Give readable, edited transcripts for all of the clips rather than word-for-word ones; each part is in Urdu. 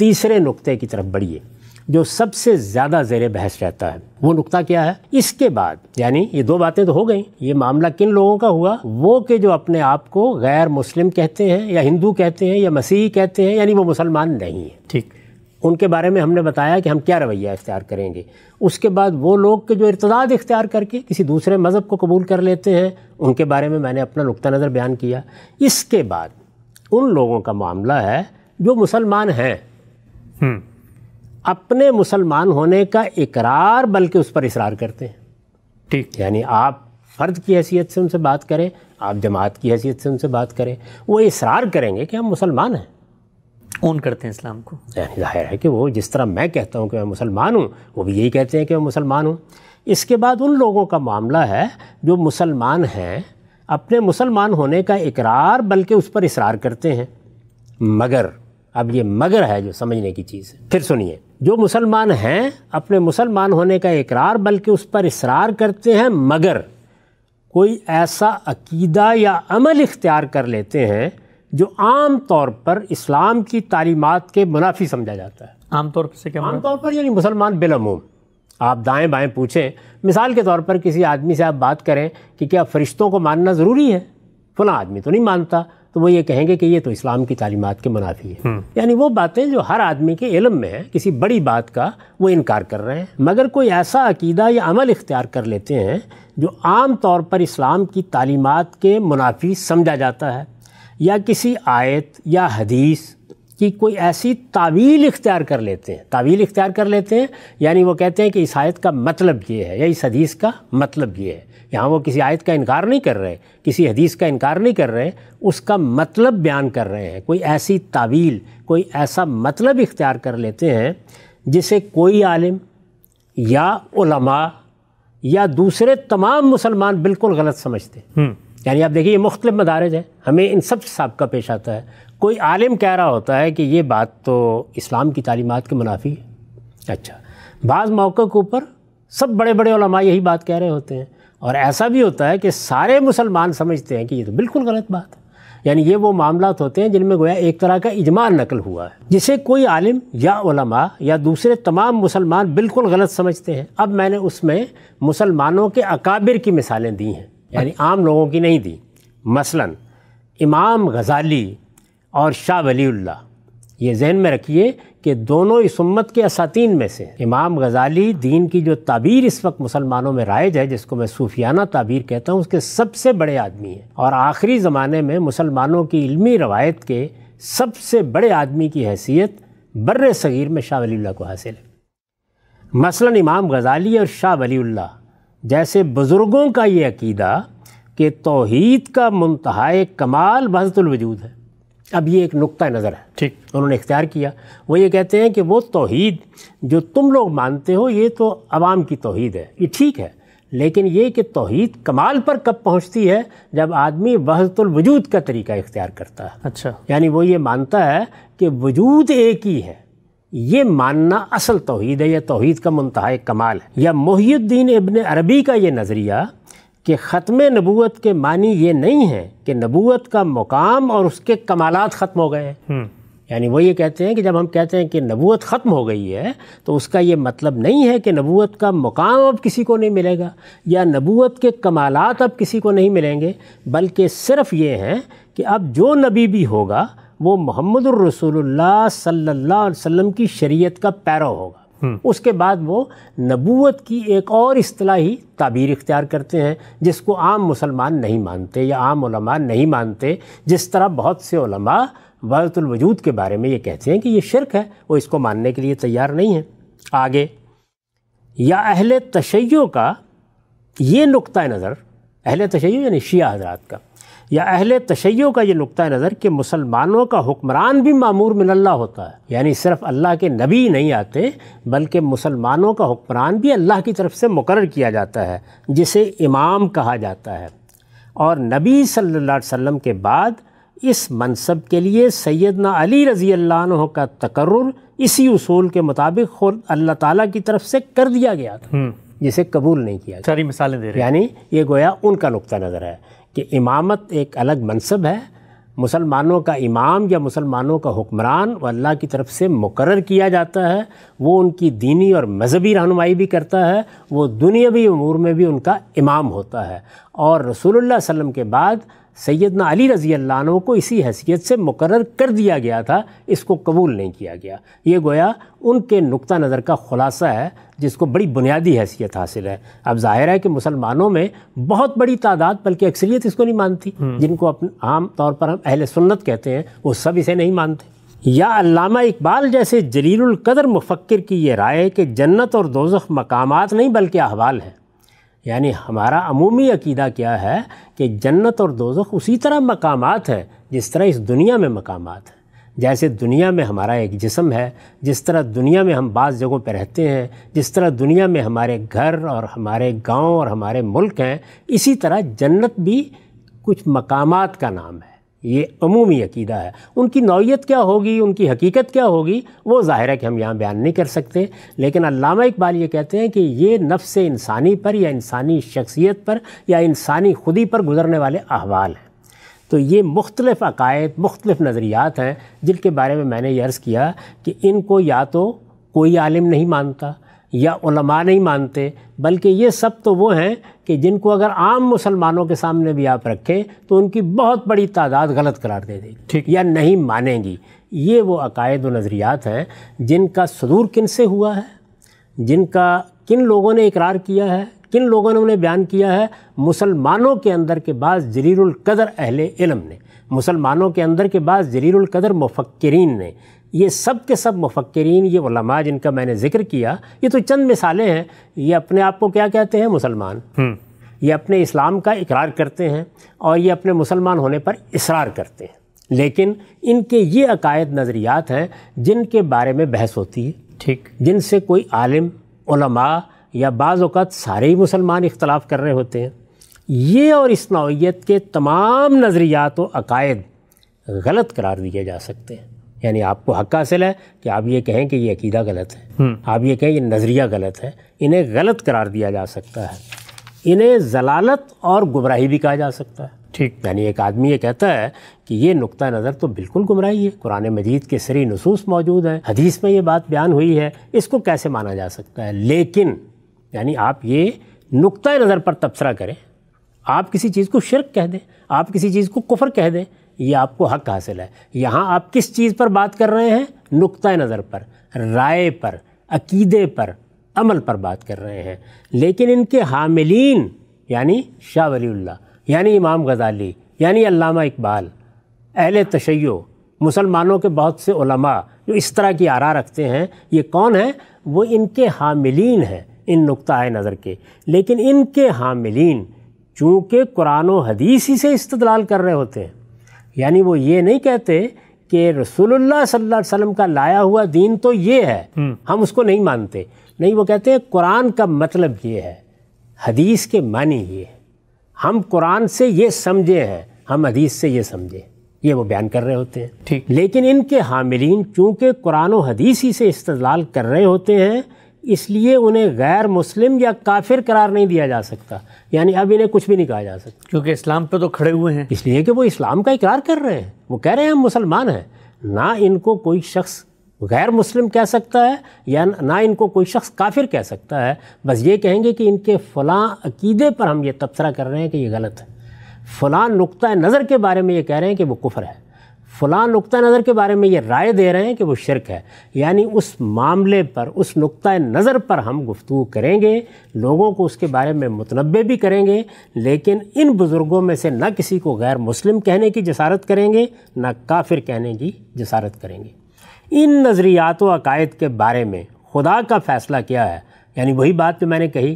تیسرے نقطے کی طرف بڑھیے جو سب سے زیادہ زیر بحث رہتا ہے۔ وہ نقطہ کیا ہے؟ اس کے بعد یعنی یہ دو باتیں تو ہو گئیں، یہ معاملہ کن لوگوں کا ہوا؟ وہ کہ جو اپنے آپ کو غیر مسلم کہتے ہیں یا ہندو کہتے ہیں یا مسیحی کہتے ہیں، یعنی وہ مسلمان نہیں ہیں۔ ٹھیک، ان کے بارے میں ہم نے بتایا کہ ہم کیا رویہ اختیار کریں گے۔ اس کے بعد وہ لوگ کہ جو ارتداد اختیار کر کے کسی دوسرے مذہب کو قبول کر لیتے ہیں، ان کے بارے میں نے اپنا نقطہ نظر بیان کیا۔ اس کے بعد ان لوگوں کا معاملہ ہے جو مسلمان ہیں، اپنے مسلمان ہونے کا اقرار بلکہ اس پر اصرار کرتے ہیں۔ ٹھیک، یعنی آپ فرد کی حیثیت سے ان سے بات کریں، آپ جماعت کی حیثیت سے ان سے بات کریں، وہ اصرار کریں گے کہ ہم مسلمان ہیں، اون کرتے ہیں اسلام کو۔ یعنی ظاہر ہے کہ وہ جس طرح میں کہتا ہوں کہ میں مسلمان ہوں، وہ بھی یہی کہتے ہیں کہ میں مسلمان ہوں۔ اس کے بعد ان لوگوں کا معاملہ ہے جو مسلمان ہیں، اپنے مسلمان ہونے کا اقرار بلکہ اس پر اصرار کرتے ہیں، مگر اب یہ مگر ہے جو سمجھنے کی چیز ہے۔ پھر سنیے، جو مسلمان ہیں اپنے مسلمان ہونے کا اقرار بلکہ اس پر اصرار کرتے ہیں، مگر کوئی ایسا عقیدہ یا عمل اختیار کر لیتے ہیں جو عام طور پر اسلام کی تعلیمات کے منافی سمجھا جاتا ہے۔ عام طور پر سے کیا عام طور پر یعنی مسلمان بالعموم، آپ دائیں بائیں پوچھیں، مثال کے طور پر کسی آدمی سے آپ بات کریں کہ کیا فرشتوں کو ماننا ضروری ہے؟ فلاں آدمی تو نہیں مانتا، تو وہ یہ کہیں گے کہ یہ تو اسلام کی تعلیمات کے منافی ہے۔ یعنی وہ باتیں جو ہر آدمی کے علم میں ہیں، کسی بڑی بات کا وہ انکار کر رہے ہیں، مگر کوئی ایسا عقیدہ یا عمل اختیار کر لیتے ہیں جو عام طور پر اسلام کی تعلیمات کے منافی سمجھا جاتا ہے، یا کسی آیت یا حدیث کی کوئی ایسی تعویل اختیار کر لیتے ہیں۔ تعویل اختیار کر لیتے ہیں یعنی وہ کہتے ہیں کہ اس آیت کا مطلب یہ ہے یا اس حدیث کا مطلب یہ ہے۔ یہاں وہ کسی آیت کا انکار نہیں کر رہے، کسی حدیث کا انکار نہیں کر رہے، اس کا مطلب بیان کر رہے ہیں۔ کوئی ایسی تعویل، کوئی ایسا مطلب اختیار کر لیتے ہیں جسے کوئی عالم یا علماء یا دوسرے تمام مسلمان بالکل غلط سمجھتے ہیں۔ یعنی آپ دیکھیے یہ مختلف مدارج ہیں، ہمیں ان سب سے سابقہ پیش آتا ہے۔ کوئی عالم کہہ رہا ہوتا ہے کہ یہ بات تو اسلام کی تعلیمات کے منافی ہے۔ اچھا، بعض موقع کے اوپر سب بڑے بڑے علماء یہی بات کہہ رہے ہوتے ہیں، اور ایسا بھی ہوتا ہے کہ سارے مسلمان سمجھتے ہیں کہ یہ تو بالکل غلط بات ہے۔ یعنی یہ وہ معاملات ہوتے ہیں جن میں گویا ایک طرح کا اجماع نقل ہوا ہے، جسے کوئی عالم یا علماء یا دوسرے تمام مسلمان بالکل غلط سمجھتے ہیں۔ اب میں نے اس میں مسلمانوں کے اکابر کی مثالیں دی ہیں، یعنی عام لوگوں کی نہیں دی۔ مثلا امام غزالی اور شاہ ولی اللہ، یہ ذہن میں رکھیے کہ دونوں اس امت کے اساتین میں سے۔ امام غزالی دین کی جو تعبیر اس وقت مسلمانوں میں رائج ہے، جس کو میں صوفیانہ تعبیر کہتا ہوں، اس کے سب سے بڑے آدمی ہیں، اور آخری زمانے میں مسلمانوں کی علمی روایت کے سب سے بڑے آدمی کی حیثیت بر صغیر میں شاہ ولی اللہ کو حاصل ہے۔ مثلا امام غزالی اور شاہ ولی اللہ جیسے بزرگوں کا یہ عقیدہ کہ توحید کا منتہائے کمال وحدت الوجود ہے۔ اب یہ ایک نقطہ نظر ہے، ٹھیک، انہوں نے اختیار کیا۔ وہ یہ کہتے ہیں کہ وہ توحید جو تم لوگ مانتے ہو یہ تو عوام کی توحید ہے، یہ ٹھیک ہے، لیکن یہ کہ توحید کمال پر کب پہنچتی ہے؟ جب آدمی وحدت الوجود کا طریقہ اختیار کرتا ہے۔ اچھا، یعنی وہ یہ مانتا ہے کہ وجود ایک ہی ہے، یہ ماننا اصل توحید ہے، یہ توحید کا منتہا کمال ہے۔ یا محی الدین ابن عربی کا یہ نظریہ کہ ختم نبوت کے معنی یہ نہیں ہے کہ نبوت کا مقام اور اس کے کمالات ختم ہو گئے ہیں۔ یعنی وہ یہ کہتے ہیں کہ جب ہم کہتے ہیں کہ نبوت ختم ہو گئی ہے تو اس کا یہ مطلب نہیں ہے کہ نبوت کا مقام اب کسی کو نہیں ملے گا یا نبوت کے کمالات اب کسی کو نہیں ملیں گے، بلکہ صرف یہ ہے کہ اب جو نبی بھی ہوگا وہ محمد الرسول اللہ صلی اللہ علیہ وسلم کی شریعت کا پیرو ہوگا۔ اس کے بعد وہ نبوت کی ایک اور اصطلاحی تعبیر اختیار کرتے ہیں جس کو عام مسلمان نہیں مانتے یا عام علماء نہیں مانتے، جس طرح بہت سے علماء وحدت الوجود کے بارے میں یہ کہتے ہیں کہ یہ شرک ہے، وہ اس کو ماننے کے لیے تیار نہیں ہیں۔ آگے، یا اہل تشیع کا یہ نقطہ نظر، اہل تشیع یعنی شیعہ حضرات کا، یا اہل تشیع کا یہ نقطہ نظر کہ مسلمانوں کا حکمران بھی مامور من اللہ ہوتا ہے، یعنی صرف اللہ کے نبی نہیں آتے بلکہ مسلمانوں کا حکمران بھی اللہ کی طرف سے مقرر کیا جاتا ہے، جسے امام کہا جاتا ہے، اور نبی صلی اللہ علیہ وسلم کے بعد اس منصب کے لیے سیدنا علی رضی اللہ عنہ کا تقرر اسی اصول کے مطابق خود اللہ تعالیٰ کی طرف سے کر دیا گیا تھا، جسے قبول نہیں کیا گیا۔ ساری مثالیں دے رہے ہیں، یعنی یہ گویا ان کا نقطہ نظر ہے کہ امامت ایک الگ منصب ہے مسلمانوں کا امام یا مسلمانوں کا حکمران وہ اللہ کی طرف سے مقرر کیا جاتا ہے، وہ ان کی دینی اور مذہبی رہنمائی بھی کرتا ہے، وہ دنیاوی امور میں بھی ان کا امام ہوتا ہے، اور رسول اللہ صلی اللہ علیہ وسلم کے بعد سیدنا علی رضی اللہ عنہ کو اسی حیثیت سے مقرر کر دیا گیا تھا، اس کو قبول نہیں کیا گیا۔ یہ گویا ان کے نقطہ نظر کا خلاصہ ہے جس کو بڑی بنیادی حیثیت حاصل ہے۔ اب ظاہر ہے کہ مسلمانوں میں بہت بڑی تعداد بلکہ اکثریت اس کو نہیں مانتی، جن کو عام طور پر ہم اہل سنت کہتے ہیں، وہ سب اسے نہیں مانتے۔ یا علامہ اقبال جیسے جلیل القدر مفکر کی یہ رائے کہ جنت اور دوزخ مقامات نہیں بلکہ احوال ہیں، یعنی ہمارا عمومی عقیدہ کیا ہے کہ جنت اور دوزخ اسی طرح مقامات ہیں جس طرح اس دنیا میں مقامات ہیں۔ جیسے دنیا میں ہمارا ایک جسم ہے، جس طرح دنیا میں ہم بعض جگہوں پہ رہتے ہیں، جس طرح دنیا میں ہمارے گھر اور ہمارے گاؤں اور ہمارے ملک ہیں، اسی طرح جنت بھی کچھ مقامات کا نام ہے۔ یہ عمومی عقیدہ ہے۔ ان کی نوعیت کیا ہوگی، ان کی حقیقت کیا ہوگی، وہ ظاہر ہے کہ ہم یہاں بیان نہیں کر سکتے، لیکن علامہ اقبال یہ کہتے ہیں کہ یہ نفس انسانی پر یا انسانی شخصیت پر یا انسانی خودی پر گزرنے والے احوال ہیں۔ تو یہ مختلف عقائد، مختلف نظریات ہیں جن کے بارے میں نے یہ عرض کیا کہ ان کو یا تو کوئی عالم نہیں مانتا یا علماء نہیں مانتے، بلکہ یہ سب تو وہ ہیں کہ جن کو اگر عام مسلمانوں کے سامنے بھی آپ رکھیں تو ان کی بہت بڑی تعداد غلط قرار دے دے گی یا نہیں مانیں گی۔ یہ وہ عقائد و نظریات ہیں جن کا صدور کن سے ہوا ہے، جن کا کن لوگوں نے اقرار کیا ہے، کن لوگوں نے انہیں بیان کیا ہے؟ مسلمانوں کے اندر کے بعض جلیل القدر اہل علم نے، مسلمانوں کے اندر کے بعض جلیل القدر مفکرین نے۔ یہ سب کے سب مفکرین، یہ علماء جن کا میں نے ذکر کیا، یہ تو چند مثالیں ہیں۔ یہ اپنے آپ کو کیا کہتے ہیں؟ مسلمان۔ یہ اپنے اسلام کا اقرار کرتے ہیں اور یہ اپنے مسلمان ہونے پر اصرار کرتے ہیں، لیکن ان کے یہ عقائد نظریات ہیں جن کے بارے میں بحث ہوتی ہے، ٹھیک، جن سے کوئی عالم، علماء یا بعض اوقات سارے ہی مسلمان اختلاف کر رہے ہوتے ہیں۔ یہ اور اس نوعیت کے تمام نظریات و عقائد غلط قرار دیے جا سکتے ہیں۔ یعنی آپ کو حق حاصل ہے کہ آپ یہ کہیں کہ یہ عقیدہ غلط ہے، آپ یہ کہیں یہ نظریہ غلط ہے، انہیں غلط قرار دیا جا سکتا ہے، انہیں ضلالت اور گمراہی بھی کہا جا سکتا ہے، ٹھیک۔ یعنی ایک آدمی یہ کہتا ہے کہ یہ نقطہ نظر تو بالکل گمراہی ہے، قرآن مجید کے صریح نصوص موجود ہیں، حدیث میں یہ بات بیان ہوئی ہے، اس کو کیسے مانا جا سکتا ہے؟ لیکن یعنی آپ یہ نقطہ نظر پر تبصرہ کریں، آپ کسی چیز کو شرک کہہ دیں، آپ کسی چیز کو کفر کہہ دیں، یہ آپ کو حق حاصل ہے۔ یہاں آپ کس چیز پر بات کر رہے ہیں؟ نقطہ نظر پر، رائے پر، عقیدے پر، عمل پر بات کر رہے ہیں۔ لیکن ان کے حاملین یعنی شاہ ولی اللہ، یعنی امام غزالی، یعنی علامہ اقبال، اہل تشیع، مسلمانوں کے بہت سے علماء جو اس طرح کی آراء رکھتے ہیں، یہ کون ہیں؟ وہ ان کے حاملین ہیں ان نقطہ نظر کے۔ لیکن ان کے حاملین چونکہ قرآن و حدیث ہی سے استدلال کر رہے ہوتے ہیں، یعنی وہ یہ نہیں کہتے کہ رسول اللہ صلی اللہ علیہ وسلم کا لایا ہوا دین تو یہ ہے، ہم اس کو نہیں مانتے، نہیں، وہ کہتے ہیں قرآن کا مطلب یہ ہے، حدیث کے معنی یہ ہے، ہم قرآن سے یہ سمجھے ہیں، ہم حدیث سے یہ سمجھے، یہ وہ بیان کر رہے ہوتے ہیں، ٹھیک۔ لیکن ان کے حاملین چونکہ قرآن و حدیث ہی سے استدلال کر رہے ہوتے ہیں، اس لیے انہیں غیر مسلم یا کافر قرار نہیں دیا جا سکتا، یعنی اب انہیں کچھ بھی نہیں کہا جا سکتا، کیونکہ اسلام پہ تو کھڑے ہوئے ہیں، اس لیے کہ وہ اسلام کا اقرار کر رہے ہیں، وہ کہہ رہے ہیں ہم مسلمان ہیں۔ نہ ان کو کوئی شخص غیر مسلم کہہ سکتا ہے یا نہ ان کو کوئی شخص کافر کہہ سکتا ہے، بس یہ کہیں گے کہ ان کے فلاں عقیدے پر ہم یہ تبصرہ کر رہے ہیں کہ یہ غلط ہے، فلاں نقطہ نظر کے بارے میں یہ کہہ رہے ہیں کہ وہ کفر ہے، فلاں نقطہ نظر کے بارے میں یہ رائے دے رہے ہیں کہ وہ شرک ہے۔ یعنی اس معاملے پر، اس نقطہ نظر پر ہم گفتگو کریں گے، لوگوں کو اس کے بارے میں متنبہ بھی کریں گے، لیکن ان بزرگوں میں سے نہ کسی کو غیر مسلم کہنے کی جسارت کریں گے، نہ کافر کہنے کی جسارت کریں گے۔ ان نظریات و عقائد کے بارے میں خدا کا فیصلہ کیا ہے؟ یعنی وہی بات جو میں نے کہی،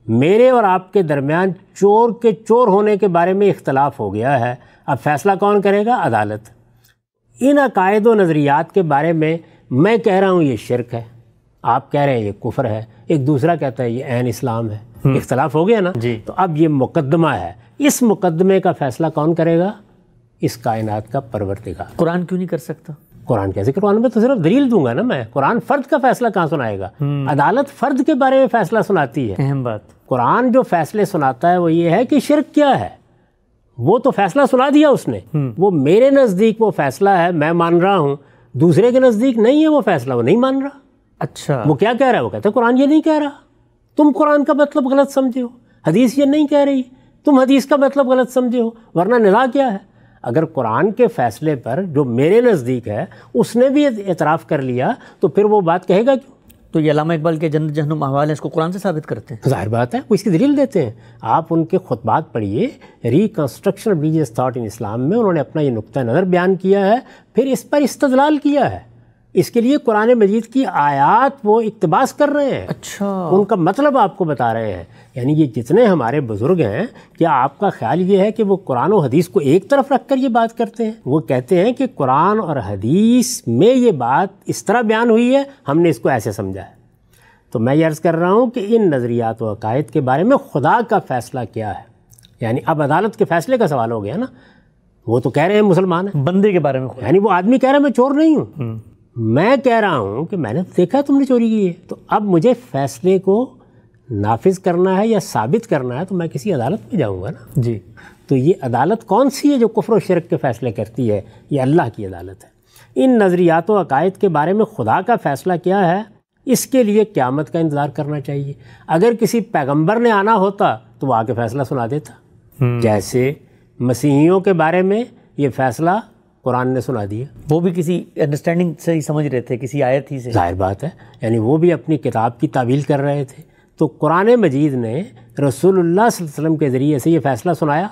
میرے اور آپ کے درمیان چور کے چور ہونے کے بارے میں اختلاف ہو گیا ہے، اب فیصلہ کون کرے گا؟ عدالت۔ ان عقائد و نظریات کے بارے میں میں کہہ رہا ہوں یہ شرک ہے، آپ کہہ رہے ہیں یہ کفر ہے، ایک دوسرا کہتا ہے یہ عین اسلام ہے، اختلاف ہو گیا نا جی۔ تو اب یہ مقدمہ ہے، اس مقدمے کا فیصلہ کون کرے گا؟ اس کائنات کا پروردگار۔ قرآن کیوں نہیں کر سکتا؟ قرآن کیسے؟ قرآن میں تو صرف دلیل دوں گا نا میں، قرآن فرد کا فیصلہ کہاں سنائے گا؟ عدالت فرد کے بارے میں فیصلہ سناتی ہے۔ اہم بات، قرآن جو فیصلے سناتا ہے وہ یہ ہے کہ شرک کیا ہے، وہ تو فیصلہ سنا دیا اس نے، وہ میرے نزدیک وہ فیصلہ ہے، میں مان رہا ہوں، دوسرے کے نزدیک نہیں ہے وہ فیصلہ، وہ نہیں مان رہا۔ اچھا، وہ کیا کہہ رہا ہے؟ وہ کہتا ہے قرآن یہ نہیں کہہ رہا، تم قرآن کا مطلب غلط سمجھے ہو، حدیث یہ نہیں کہہ رہی، تم حدیث کا مطلب غلط سمجھے ہو، ورنہ نزاع کیا ہے؟ اگر قرآن کے فیصلے پر جو میرے نزدیک ہے اس نے بھی اعتراف کر لیا تو پھر وہ بات کہے گا کیوں؟ تو یہ علامہ اقبال کے جنت جہنم احوال ہیں، اس کو قرآن سے ثابت کرتے ہیں؟ ظاہر بات ہے، وہ اس کی دلیل دیتے ہیں۔ آپ ان کے خطبات پڑھیے، reconstruction of religious thought in Islam میں انہوں نے اپنا یہ نقطہ نظر بیان کیا ہے، پھر اس پر استدلال کیا ہے، اس کے لیے قرآن مجید کی آیات وہ اقتباس کر رہے ہیں، اچھا، ان کا مطلب آپ کو بتا رہے ہیں۔ یعنی یہ جتنے ہمارے بزرگ ہیں، کیا آپ کا خیال یہ ہے کہ وہ قرآن و حدیث کو ایک طرف رکھ کر یہ بات کرتے ہیں؟ وہ کہتے ہیں کہ قرآن اور حدیث میں یہ بات اس طرح بیان ہوئی ہے، ہم نے اس کو ایسے سمجھا ہے۔ تو میں یہ عرض کر رہا ہوں کہ ان نظریات و عقائد کے بارے میں خدا کا فیصلہ کیا ہے؟ یعنی اب عدالت کے فیصلے کا سوال ہو گیا نا۔ وہ تو کہہ رہے ہیں مسلمان ہیں، بندے کے بارے میں خدا، یعنی وہ آدمی کہہ رہا ہے میں چور نہیں ہوں، میں کہہ رہا ہوں کہ میں نے دیکھا تم نے چوری کی ہے، تو اب مجھے فیصلے کو نافذ کرنا ہے یا ثابت کرنا ہے تو میں کسی عدالت میں جاؤں گا نا۔ جی، تو یہ عدالت کون سی ہے جو کفر و شرک کے فیصلے کرتی ہے؟ یہ اللہ کی عدالت ہے۔ ان نظریات و عقائد کے بارے میں خدا کا فیصلہ کیا ہے، اس کے لیے قیامت کا انتظار کرنا چاہیے۔ اگر کسی پیغمبر نے آنا ہوتا تو وہ آ کے فیصلہ سنا دیتا، جیسے مسیحیوں کے بارے میں یہ فیصلہ قرآن نے سنا دیا۔ وہ بھی کسی انڈرسٹینڈنگ سے ہی سمجھ رہے تھے، کسی آیت ہی سے، ظاہر بات ہے، یعنی وہ بھی اپنی کتاب کی تعویل کر رہے تھے۔ تو قرآن مجید نے رسول اللہ صلی اللہ علیہ وسلم کے ذریعے سے یہ فیصلہ سنایا،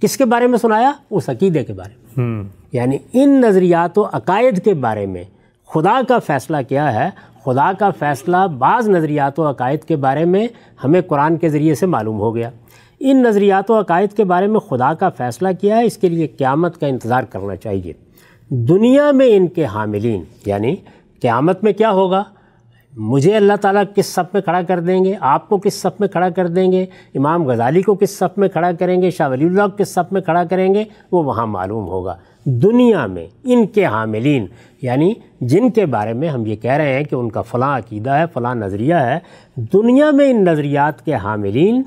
کس کے بارے میں سنایا؟ اس عقیدے کے بارے میں۔ یعنی ان نظریات و عقائد کے بارے میں خدا کا فیصلہ کیا ہے؟ خدا کا فیصلہ بعض نظریات و عقائد کے بارے میں ہمیں قرآن کے ذریعے سے معلوم ہو گیا۔ ان نظریات و عقائد کے بارے میں خدا کا فیصلہ کیا ہے، اس کے لیے قیامت کا انتظار کرنا چاہیے۔ دنیا میں ان کے حاملین، یعنی قیامت میں کیا ہوگا؟ مجھے اللہ تعالیٰ کس صف میں کھڑا کر دیں گے، آپ کو کس صف میں کھڑا کر دیں گے، امام غزالی کو کس صف میں کھڑا کریں گے، شاہ ولی اللہ کو کس صف میں کھڑا کریں گے، وہ وہاں معلوم ہوگا۔ دنیا میں ان کے حاملین، یعنی جن کے بارے میں ہم یہ کہہ رہے ہیں کہ ان کا فلاں عقیدہ ہے، فلاں نظریہ ہے، دنیا میں ان نظریات کے حاملین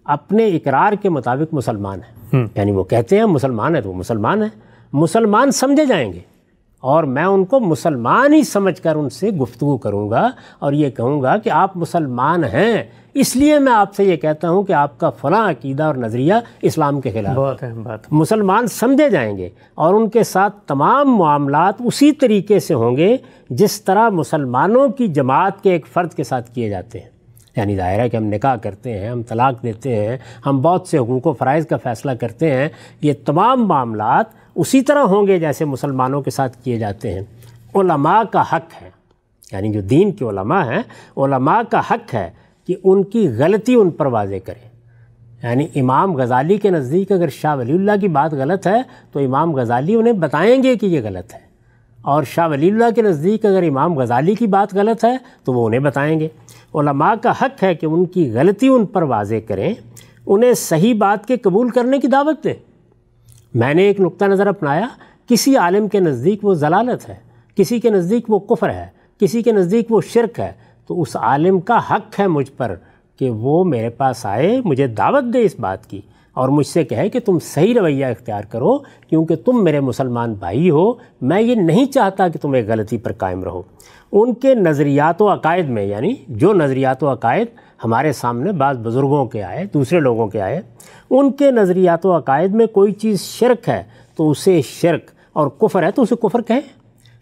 اپنے اقرار کے مطابق مسلمان ہیں۔ یعنی وہ کہتے ہیں مسلمان ہیں تو وہ مسلمان ہیں، مسلمان سمجھے جائیں گے، اور میں ان کو مسلمان ہی سمجھ کر ان سے گفتگو کروں گا اور یہ کہوں گا کہ آپ مسلمان ہیں، اس لیے میں آپ سے یہ کہتا ہوں کہ آپ کا فلاں عقیدہ اور نظریہ اسلام کے خلاف ہے۔ مسلمان سمجھے جائیں گے اور ان کے ساتھ تمام معاملات اسی طریقے سے ہوں گے جس طرح مسلمانوں کی جماعت کے ایک فرد کے ساتھ کیے جاتے ہیں۔ یعنی ظاہر ہے کہ ہم نکاح کرتے ہیں، ہم طلاق دیتے ہیں، ہم بہت سے حقوق و فرائض کا فیصلہ کرتے ہیں، یہ تمام معاملات اسی طرح ہوں گے جیسے مسلمانوں کے ساتھ کیے جاتے ہیں۔ علماء کا حق ہے، یعنی جو دین کے علماء ہیں، علماء کا حق ہے کہ ان کی غلطی ان پر واضح کریں۔ یعنی امام غزالی کے نزدیک اگر شاہ ولی اللہ کی بات غلط ہے تو امام غزالی انہیں بتائیں گے کہ یہ غلط ہے، اور شاہ ولی اللہ کے نزدیک اگر امام غزالی کی بات غلط ہے تو وہ انہیں بتائیں گے۔ علماء کا حق ہے کہ ان کی غلطی ان پر واضح کریں، انہیں صحیح بات کے قبول کرنے کی دعوت دیں۔ میں نے ایک نقطہ نظر اپنایا، کسی عالم کے نزدیک وہ ضلالت ہے، کسی کے نزدیک وہ کفر ہے، کسی کے نزدیک وہ شرک ہے، تو اس عالم کا حق ہے مجھ پر کہ وہ میرے پاس آئے، مجھے دعوت دے اس بات کی، اور مجھ سے کہے کہ تم صحیح رویہ اختیار کرو کیونکہ تم میرے مسلمان بھائی ہو، میں یہ نہیں چاہتا کہ تم ایک غلطی پر قائم رہو۔ ان کے نظریات و عقائد میں، یعنی جو نظریات و عقائد ہمارے سامنے بعض بزرگوں کے آئے، دوسرے لوگوں کے آئے، ان کے نظریات و عقائد میں کوئی چیز شرک ہے تو اسے شرک، اور کفر ہے تو اسے کفر کہیں۔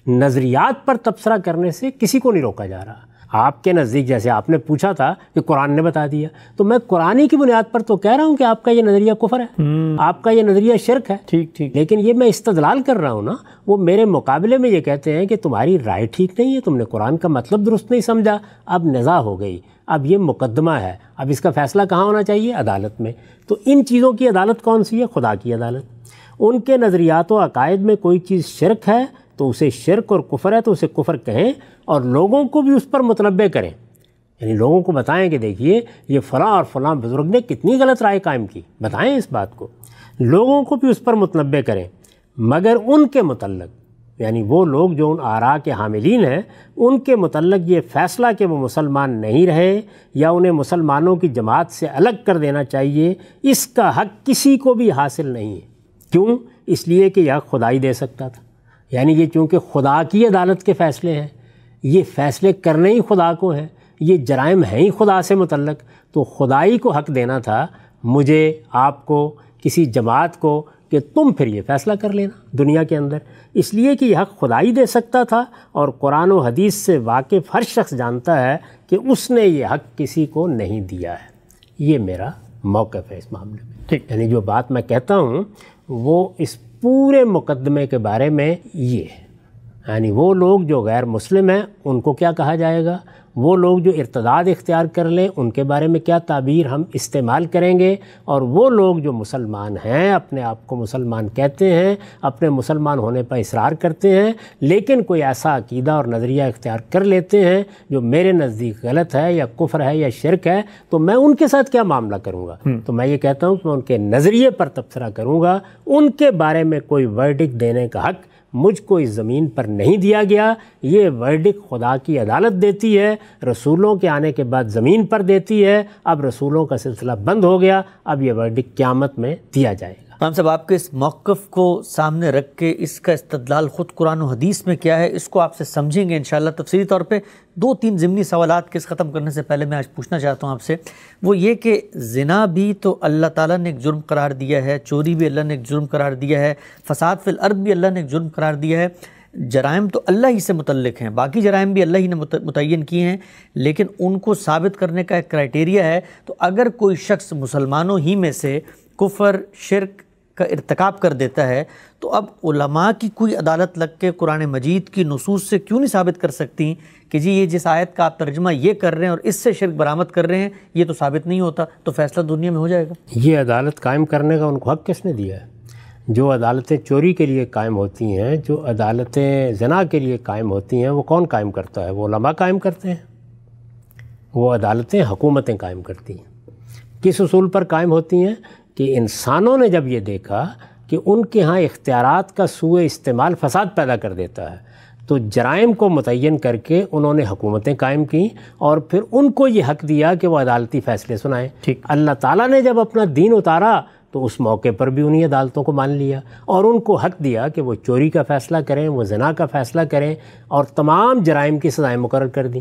نظریات پر تبصرہ کرنے سے کسی کو نہیں روکا جا رہا۔ آپ کے نزدیک، جیسے آپ نے پوچھا تھا کہ قرآن نے بتا دیا، تو میں قرآن کی بنیاد پر تو کہہ رہا ہوں کہ آپ کا یہ نظریہ کفر ہے، آپ کا یہ نظریہ شرک ہے، ٹھیک، لیکن یہ میں استدلال کر رہا ہوں نا۔ وہ میرے مقابلے میں یہ کہتے ہیں کہ تمہاری رائے ٹھیک نہیں ہے، تم نے قرآن کا مطلب درست نہیں سمجھا، اب نزاع ہو گئی، اب یہ مقدمہ ہے، اب اس کا فیصلہ کہاں ہونا چاہیے؟ عدالت میں۔ تو ان چیزوں کی عدالت کون سی ہے؟ خدا کی عدالت۔ ان کے نظریات و عقائد میں کوئی چیز شرک ہے تو اسے شرک اور کفر ہے تو اسے کفر کہیں، اور لوگوں کو بھی اس پر متنبع کریں، یعنی لوگوں کو بتائیں کہ دیکھیے یہ فلاں اور فلاں بزرگ نے کتنی غلط رائے قائم کی، بتائیں اس بات کو، لوگوں کو بھی اس پر متنبع کریں، مگر ان کے متعلق یعنی وہ لوگ جو ان آراء کے حاملین ہیں ان کے متعلق یہ فیصلہ کہ وہ مسلمان نہیں رہے یا انہیں مسلمانوں کی جماعت سے الگ کر دینا چاہیے، اس کا حق کسی کو بھی حاصل نہیں ہے۔ کیوں؟ اس لیے کہ یہ حق خدا ہی دے سکتا تھا، یعنی یہ چونکہ خدا کی عدالت کے فیصلے ہیں، یہ فیصلے کرنے ہی خدا کو ہیں، یہ جرائم ہیں ہی خدا سے متعلق، تو خدائی کو حق دینا تھا مجھے، آپ کو، کسی جماعت کو، کہ تم پھر یہ فیصلہ کر لینا دنیا کے اندر، اس لیے کہ یہ حق خدا ہی دے سکتا تھا، اور قرآن و حدیث سے واقف ہر شخص جانتا ہے کہ اس نے یہ حق کسی کو نہیں دیا ہے۔ یہ میرا موقف ہے اس معاملے میں۔ ٹھیک، یعنی جو بات میں کہتا ہوں وہ اس پورے مقدمے کے بارے میں یہ ہے، یعنی وہ لوگ جو غیر مسلم ہیں ان کو کیا کہا جائے گا، وہ لوگ جو ارتداد اختیار کر لیں ان کے بارے میں کیا تعبیر ہم استعمال کریں گے، اور وہ لوگ جو مسلمان ہیں، اپنے آپ کو مسلمان کہتے ہیں، اپنے مسلمان ہونے پر اصرار کرتے ہیں، لیکن کوئی ایسا عقیدہ اور نظریہ اختیار کر لیتے ہیں جو میرے نزدیک غلط ہے یا کفر ہے یا شرک ہے، تو میں ان کے ساتھ کیا معاملہ کروں گا؟ تو میں یہ کہتا ہوں کہ میں ان کے نظریے پر تبصرہ کروں گا، ان کے بارے میں کوئی ورڈکٹ دینے کا حق مجھ کو اس زمین پر نہیں دیا گیا۔ یہ ورڈکٹ خدا کی عدالت دیتی ہے، رسولوں کے آنے کے بعد زمین پر دیتی ہے۔ اب رسولوں کا سلسلہ بند ہو گیا، اب یہ ورڈکٹ قیامت میں دیا جائے گا۔ امام صاحب، آپ کے اس موقف کو سامنے رکھ کے اس کا استدلال خود قرآن و حدیث میں کیا ہے، اس کو آپ سے سمجھیں گے انشاءاللہ تفصیلی طور پہ۔ 2-3 ضمنی سوالات کے ختم کرنے سے پہلے میں آج پوچھنا چاہتا ہوں آپ سے، وہ یہ کہ زنا بھی تو اللہ تعالیٰ نے ایک جرم قرار دیا ہے، چوری بھی اللہ نے ایک جرم قرار دیا ہے، فساد فی الارض بھی اللہ نے ایک جرم قرار دیا ہے، جرائم تو اللہ ہی سے متعلق ہیں، باقی جرائم بھی اللہ ہی نے متعین کیے ہیں، لیکن ان کو ثابت کرنے کا ایک کرائٹیریا ہے۔ تو اگر کوئی شخص مسلمانوں ہی میں سے کفر، شرک کا ارتکاب کر دیتا ہے، تو اب علماء کی کوئی عدالت لگ کے قرآن مجید کی نصوص سے کیوں نہیں ثابت کر سکتی کہ جی یہ جس آیت کا آپ ترجمہ یہ کر رہے ہیں اور اس سے شرک برآمد کر رہے ہیں، یہ تو ثابت نہیں ہوتا، تو فیصلہ دنیا میں ہو جائے گا؟ یہ عدالت قائم کرنے کا ان کو حق کس نے دیا ہے؟ جو عدالتیں چوری کے لیے قائم ہوتی ہیں، جو عدالتیں زنا کے لیے قائم ہوتی ہیں، وہ کون قائم کرتا ہے؟ وہ علماء قائم کرتے ہیں۔ وہ عدالتیں حکومتیں قائم کرتی ہیں۔ کس اصول پر قائم ہوتی ہیں؟ کہ انسانوں نے جب یہ دیکھا کہ ان کے ہاں اختیارات کا سوء استعمال فساد پیدا کر دیتا ہے، تو جرائم کو متعین کر کے انہوں نے حکومتیں قائم کیں، اور پھر ان کو یہ حق دیا کہ وہ عدالتی فیصلے سنائیں۔ ٹھیک، اللہ تعالیٰ نے جب اپنا دین اتارا تو اس موقع پر بھی انہی عدالتوں کو مان لیا، اور ان کو حق دیا کہ وہ چوری کا فیصلہ کریں، وہ زنا کا فیصلہ کریں، اور تمام جرائم کی سزائیں مقرر کر دیں۔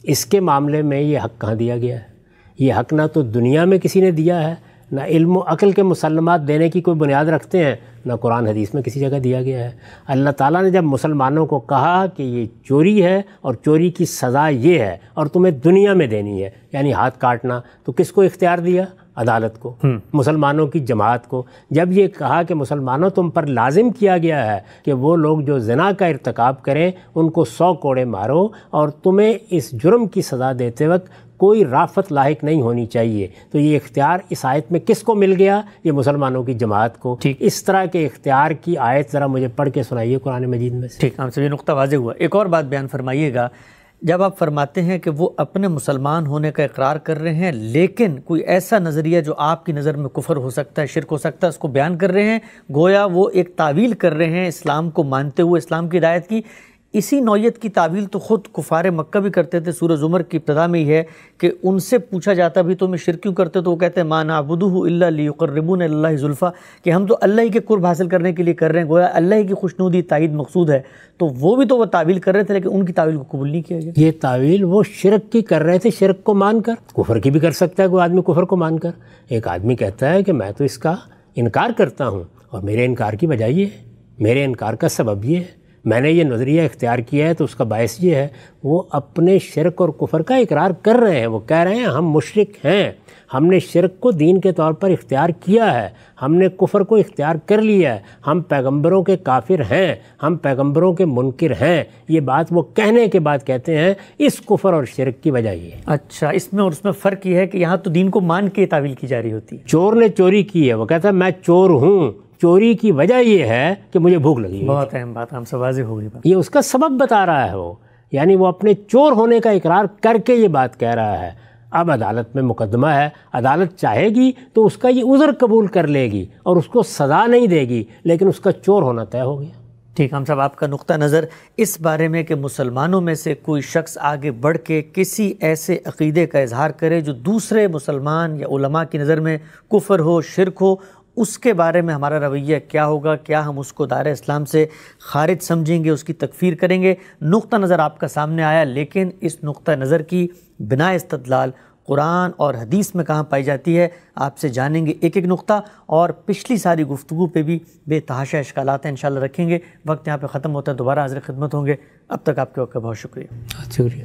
اس کے معاملے میں یہ حق کہاں دیا گیا ہے؟ یہ حق نہ تو دنیا میں کسی نے دیا ہے، نہ علم و عقل کے مسلمات دینے کی کوئی بنیاد رکھتے ہیں، نہ قرآن حدیث میں کسی جگہ دیا گیا ہے۔ اللہ تعالیٰ نے جب مسلمانوں کو کہا کہ یہ چوری ہے اور چوری کی سزا یہ ہے اور تمہیں دنیا میں دینی ہے، یعنی ہاتھ کاٹنا، تو کس کو اختیار دیا؟ عدالت کو، مسلمانوں کی جماعت کو۔ جب یہ کہا کہ مسلمانوں تم پر لازم کیا گیا ہے کہ وہ لوگ جو زنا کا ارتکاب کریں ان کو 100 کوڑے مارو، اور تمہیں اس جرم کی سزا دیتے وقت کوئی رافت لاحق نہیں ہونی چاہیے، تو یہ اختیار اس آیت میں کس کو مل گیا؟ یہ مسلمانوں کی جماعت کو۔ اس طرح کے اختیار کی آیت ذرا مجھے پڑھ کے سنائیے قرآن مجید میں سے۔ ٹھیک، ہم سے یہ نقطہ واضح ہوا۔ ایک اور بات بیان فرمائیے گا، جب آپ فرماتے ہیں کہ وہ اپنے مسلمان ہونے کا اقرار کر رہے ہیں، لیکن کوئی ایسا نظریہ جو آپ کی نظر میں کفر ہو سکتا ہے، شرک ہو سکتا ہے، اس کو بیان کر رہے ہیں، گویا وہ ایک تعویل کر رہے ہیں اسلام کو مانتے ہوئے، اسلام کی ہدایت کی۔ اسی نوعیت کی تعویل تو خود کفار مکہ بھی کرتے تھے۔ سورہ زمر کی ابتدا میں ہی ہے کہ ان سے پوچھا جاتا بھی تم شرک کیوں کرتے، تو وہ کہتے ہیں ما نعبدہ الا لیقربونا الی اللہ زلفیٰ، کہ ہم تو اللہ ہی کے قرب حاصل کرنے کے لیے کر رہے ہیں، گویا اللہ ہی کی خوشنودی تائید مقصود ہے۔ تو وہ بھی تو وہ تعویل کر رہے تھے، لیکن ان کی تعویل کو قبول نہیں کیا گیا۔ یہ تعویل وہ شرک کی کر رہے تھے، شرک کو مان کر۔ کفر کی بھی کر سکتا ہے کوئی آدمی کفر کو مان کر۔ ایک آدمی کہتا ہے کہ میں تو اس کا انکار کرتا ہوں، اور میرے انکار کی وجہ یہ ہے، میرے انکار کا سبب یہ ہے، میں نے یہ نظریہ اختیار کیا ہے تو اس کا باعث یہ ہے۔ وہ اپنے شرک اور کفر کا اقرار کر رہے ہیں، وہ کہہ رہے ہیں ہم مشرک ہیں، ہم نے شرک کو دین کے طور پر اختیار کیا ہے، ہم نے کفر کو اختیار کر لیا ہے، ہم پیغمبروں کے کافر ہیں، ہم پیغمبروں کے منکر ہیں۔ یہ بات وہ کہنے کے بعد کہتے ہیں اس کفر اور شرک کی وجہ یہ ہے۔ اچھا، اس میں اور اس میں فرق یہ ہے کہ یہاں تو دین کو مان کے تعویل کی جا رہی ہوتی ہے۔ چور نے چوری کی ہے، وہ کہتا ہے میں چور ہوں، چوری کی وجہ یہ ہے کہ مجھے بھوک لگی ہے۔ بہت اہم بات، ہم سے واضح ہو گئی بات۔ یہ اس کا سبب بتا رہا ہے وہ، یعنی وہ اپنے چور ہونے کا اقرار کر کے یہ بات کہہ رہا ہے۔ اب عدالت میں مقدمہ ہے، عدالت چاہے گی تو اس کا یہ عذر قبول کر لے گی اور اس کو سزا نہیں دے گی، لیکن اس کا چور ہونا طے ہو گیا۔ ٹھیک، ہم صاحب آپ کا نقطہ نظر اس بارے میں کہ مسلمانوں میں سے کوئی شخص آگے بڑھ کے کسی ایسے عقیدے کا اظہار کرے جو دوسرے مسلمان یا علماء کی نظر میں کفر ہو، شرک ہو، اس کے بارے میں ہمارا رویہ کیا ہوگا؟ کیا ہم اس کو دائرہ اسلام سے خارج سمجھیں گے، اس کی تکفیر کریں گے؟ نقطہ نظر آپ کا سامنے آیا، لیکن اس نقطہ نظر کی بنا استدلال قرآن اور حدیث میں کہاں پائی جاتی ہے، آپ سے جانیں گے ایک ایک نقطہ، اور پچھلی ساری گفتگو پہ بھی بے تحاشا اشکالات ہیں انشاءاللہ رکھیں گے۔ وقت یہاں پہ ختم ہوتا ہے، دوبارہ حاضر خدمت ہوں گے، اب تک آپ کے وقت کا بہت شکریہ۔ شکریہ۔